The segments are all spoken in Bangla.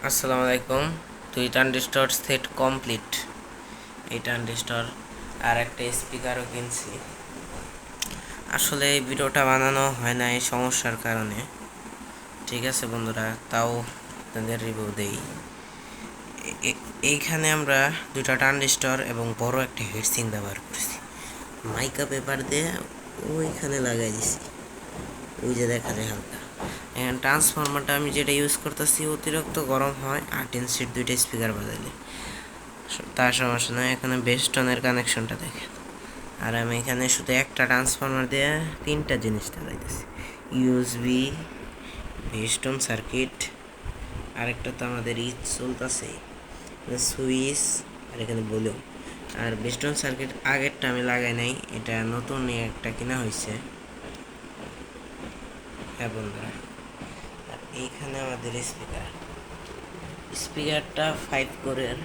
আসসালামু আলাইকুম। দুই ট্রানজিস্টর সেট কমপ্লিট। এই ট্রানজিস্টর আর একটা স্পিকারও কিনছি। আসলে এই ভিডিওটা বানানো হয় না এই সমস্যার কারণে। ঠিক আছে বন্ধুরা, তাও আপনাদের রিভিউ দেই। এইখানে আমরা দুটা ট্রানজিস্টর এবং বড় একটা হিটসিঙ্ক ব্যবহার করছি। মাইকা পেপার দিয়ে ওইখানে লাগাই দিছি, ওই যে দেখা যায় হালকা। এখন ট্রান্সফরমারটা আমি যেটা ইউজ করতেছি অতিরিক্ত গরম হয় 8 ইঞ্চির দুইটা স্পিকার বাজাইলে, তার সমস্যা নয়। এখানে বেস্টনের কানেকশনটা দেখেন, আর আমি এখানে শুধু একটা ট্রান্সফরমার দিয়ে তিনটা জিনিস লাগাইতেছি। ইউএসবি, বেস্টন সার্কিট, আরেকটা তো আমাদের চলতেছে সুইচ, আর এখানে বলিও। আর বেস্টন সার্কিট আগেরটা আমি লাগাই নাই, এটা নতুন একটা কিনা হয়েছে। হ্যাঁ বন্ধুরা, আর এইখানে আমাদের স্পিকারটা 5 কোরের,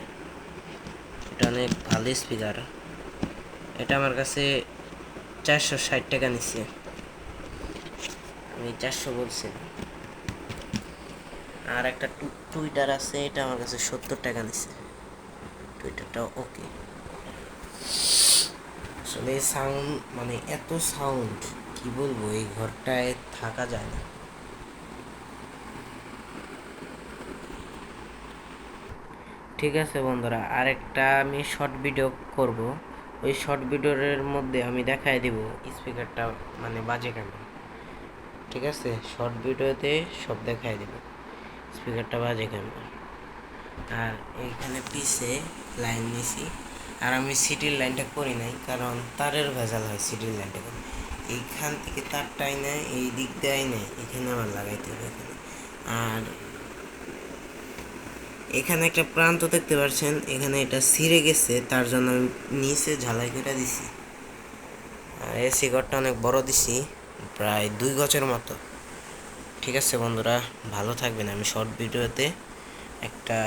এটা অনেক ভালো স্পিকার। এটা আমার কাছে 460 টাকা নিচ্ছে, আমি 400 বলছিলাম। আর একটা টুইটার আছে, এটা আমার কাছে 70 টাকা নিচ্ছে। টুইটারটা ওকে। আসলে সাউন্ড মানে এত সাউন্ড কি বলবো, এই ঘরটায় থাকা যায় না। ঠিক আছে বন্ধুরা, আরেকটা আমি শর্ট ভিডিও করব। ওই শর্ট ভিডিওর মধ্যে আমি দেখাই দিব স্পিকারটা মানে বাজে কেন। ঠিক আছে, শর্ট ভিডিওতে সব দেখাই দিব স্পিকারটা বাজে কেন। আর এইখানে পিছে লাইন নিছি, আর আমি সিটির লাইনটা করি নাই কারণ তারের ভেজাল হয় সিটির লাইনটা করে। এইখান থেকে তারটাই নেয়, এই দিক দেয় নেয়, এখানে আবার লাগাইতে হবে এখানে। আর এখানে একটা প্রান্ত দেখতে পাচ্ছেন, এখানে এটা ছিঁড়ে গেছে, তার জন্য আমি নিচে ঝালাই করে দিছি। আর এসি ঘরটা অনেক বড় দিছি, প্রায় 2 গজের মতো। ঠিক আছে বন্ধুরা, ভালো থাকবেন। আমি শর্ট ভিডিওতে একটা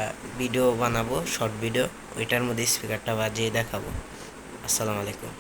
ভিডিও বানাবো, শর্ট ভিডিও, ওইটার মধ্যে স্পিকারটা বাজিয়ে দেখাবো। আসসালামু আলাইকুম।